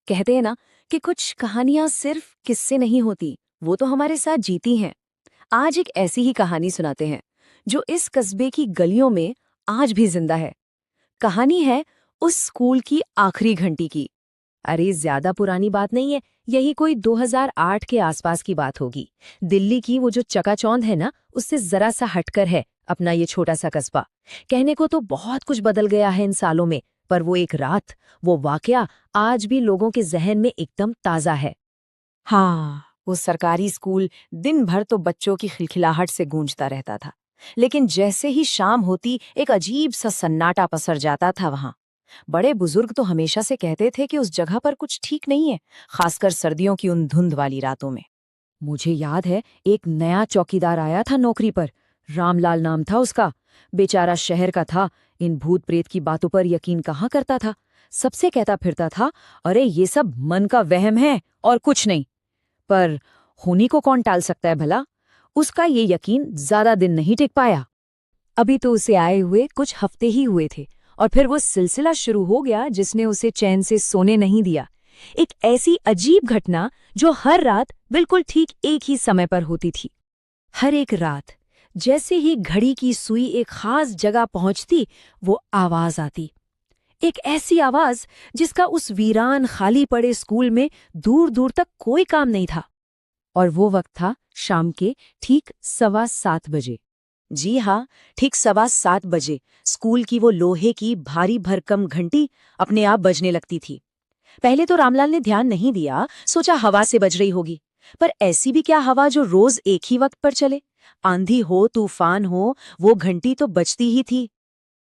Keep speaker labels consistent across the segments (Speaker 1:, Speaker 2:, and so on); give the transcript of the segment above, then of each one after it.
Speaker 1: कहते हैं ना कि कुछ कहानियां सिर्फ किस्से नहीं होती, वो तो हमारे साथ जीती हैं। आज एक ऐसी ही कहानी सुनाते हैं जो इस कस्बे की गलियों में आज भी जिंदा है। कहानी है उस स्कूल की आखिरी घंटी की। अरे ज्यादा पुरानी बात नहीं है, यही कोई 2008 के आसपास की बात होगी। दिल्ली की वो जो चकाचौंध है ना, उससे जरा सा हटकर है अपना ये छोटा सा कस्बा। कहने को तो बहुत कुछ बदल गया है इन सालों में, पर वो एक रात, वो वाकया आज भी लोगों के जहन में एकदम ताजा है। हाँ, वो सरकारी स्कूल दिन भर तो बच्चों की खिलखिलाहट से गूंजता रहता था, लेकिन जैसे ही शाम होती एक अजीब सा सन्नाटा पसर जाता था वहां। बड़े बुजुर्ग तो हमेशा से कहते थे कि उस जगह पर कुछ ठीक नहीं है, खासकर सर्दियों की उन धुंध वाली रातों में। मुझे याद है, एक नया चौकीदार आया था नौकरी पर। रामलाल नाम था उसका। बेचारा शहर का था, इन भूत प्रेत की बातों पर यकीन कहाँ करता था। सबसे कहता फिरता था, अरे ये सब मन का वहम है और कुछ नहीं। पर होनी को कौन टाल सकता है भला। उसका ये यकीन ज्यादा दिन नहीं टिक पाया। अभी तो उसे आए हुए कुछ हफ्ते ही हुए थे और फिर वो सिलसिला शुरू हो गया जिसने उसे चैन से सोने नहीं दिया। एक ऐसी अजीब घटना जो हर रात बिल्कुल ठीक एक ही समय पर होती थी। हर एक रात जैसे ही घड़ी की सुई एक खास जगह पहुंचती, वो आवाज आती। एक ऐसी आवाज जिसका उस वीरान खाली पड़े स्कूल में दूर दूर तक कोई काम नहीं था। और वो वक्त था शाम के ठीक 7:15 बजे। जी हाँ, ठीक 7:15 बजे स्कूल की वो लोहे की भारी भरकम घंटी अपने आप बजने लगती थी। पहले तो रामलाल ने ध्यान नहीं दिया, सोचा हवा से बज रही होगी। पर ऐसी भी क्या हवा जो रोज एक ही वक्त पर चले। आंधी हो तूफान हो, वो घंटी तो बजती ही थी।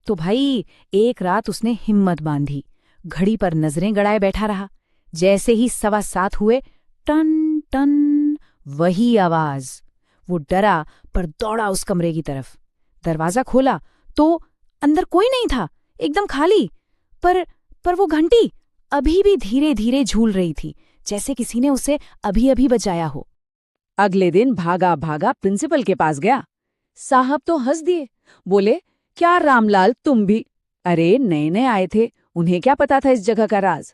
Speaker 1: तो भाई, एक रात उसने हिम्मत बांधी, घड़ी पर नजरें गड़ाए बैठा रहा। जैसे ही 7:15 हुए, टन टन, वही आवाज। वो डरा पर दौड़ा उस कमरे की तरफ। दरवाजा खोला तो अंदर कोई नहीं था, एकदम खाली। पर वो घंटी अभी भी धीरे धीरे झूल रही थी, जैसे किसी ने उसे अभी अभी बजाया हो। अगले दिन भागा भागा प्रिंसिपल के पास गया। साहब तो हंस दिए, बोले, क्या रामलाल तुम भी? अरे नए नए आए थे, उन्हें क्या पता था इस जगह का राज।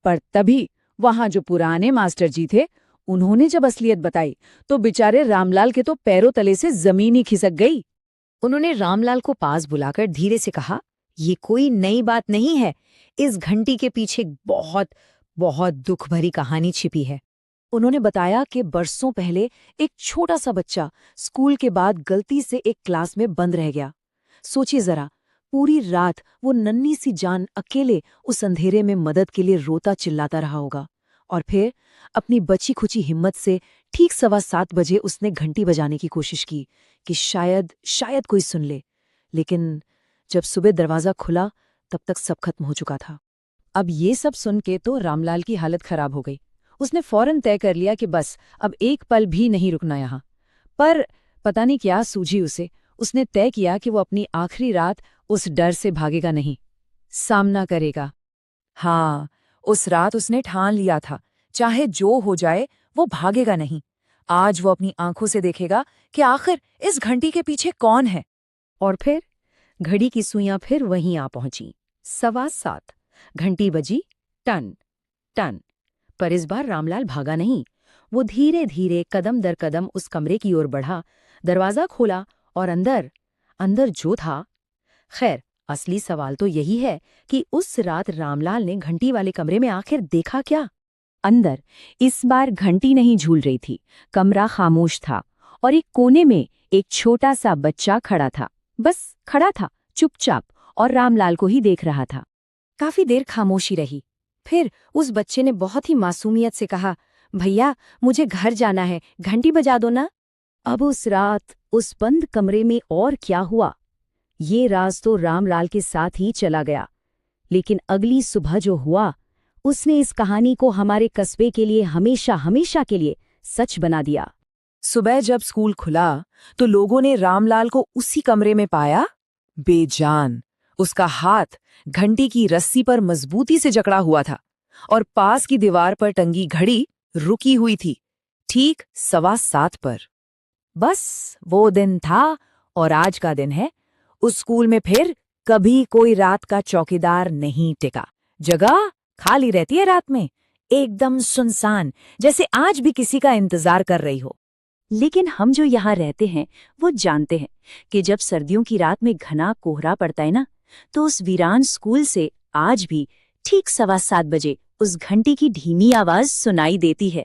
Speaker 1: पर तभी वहां जो पुराने मास्टर जी थे, उन्होंने जब असलियत बताई तो बेचारे रामलाल के तो पैरों तले से जमीन ही खिसक गई। उन्होंने रामलाल को पास बुलाकर धीरे से कहा, ये कोई नई बात नहीं है, इस घंटी के पीछे बहुत बहुत दुख भरी कहानी छिपी है। उन्होंने बताया कि बरसों पहले एक छोटा सा बच्चा स्कूल के बाद गलती से एक क्लास में बंद रह गया। सोचिए जरा, पूरी रात वो नन्ही सी जान अकेले उस अंधेरे में मदद के लिए रोता चिल्लाता रहा होगा। और फिर अपनी बची खुची हिम्मत से ठीक 7:15 बजे उसने घंटी बजाने की कोशिश की कि शायद शायद कोई सुन ले। लेकिन जब सुबह दरवाजा खुला, तब तक सब खत्म हो चुका था। अब ये सब सुन के तो रामलाल की हालत खराब हो गई। उसने फौरन तय कर लिया कि बस अब एक पल भी नहीं रुकना यहाँ। पर पता नहीं क्या सूझी उसे, उसने तय किया कि वो अपनी आखिरी रात उस डर से भागेगा नहीं, सामना करेगा। हाँ, उस रात उसने ठान लिया था, चाहे जो हो जाए वो भागेगा नहीं। आज वो अपनी आंखों से देखेगा कि आखिर इस घंटी के पीछे कौन है। और फिर घड़ी की सुइयां फिर वहीं आ पहुंची। 7:15 घंटी बजी, टन टन। पर इस बार रामलाल भागा नहीं। वो धीरे धीरे कदम दर कदम उस कमरे की ओर बढ़ा, दरवाजा खोला और अंदर अंदर जो था। खैर, असली सवाल तो यही है कि उस रात रामलाल ने घंटी वाले कमरे में आखिर देखा क्या। अंदर इस बार घंटी नहीं झूल रही थी, कमरा खामोश था और एक कोने में एक छोटा सा बच्चा खड़ा था। बस खड़ा था, चुपचाप, और रामलाल को ही देख रहा था। काफी देर खामोशी रही। फिर उस बच्चे ने बहुत ही मासूमियत से कहा, भैया मुझे घर जाना है, घंटी बजा दो ना। अब उस रात उस बंद कमरे में और क्या हुआ, ये राज तो रामलाल के साथ ही चला गया। लेकिन अगली सुबह जो हुआ, उसने इस कहानी को हमारे कस्बे के लिए हमेशा हमेशा के लिए सच बना दिया। सुबह जब स्कूल खुला तो लोगों ने रामलाल को उसी कमरे में पाया, बेजान। उसका हाथ घंटी की रस्सी पर मजबूती से जकड़ा हुआ था और पास की दीवार पर टंगी घड़ी रुकी हुई थी, ठीक 7:15 पर। बस वो दिन था और आज का दिन है। उस स्कूल में फिर कभी कोई रात का चौकीदार नहीं टिका। जगह खाली रहती है रात में, एकदम सुनसान, जैसे आज भी किसी का इंतजार कर रही हो।
Speaker 2: लेकिन हम जो यहाँ रहते हैं वो जानते हैं कि जब सर्दियों की रात में घना कोहरा पड़ता है ना, तो उस वीरान स्कूल से आज भी ठीक 7:15 बजे उस घंटी की धीमी आवाज सुनाई देती है।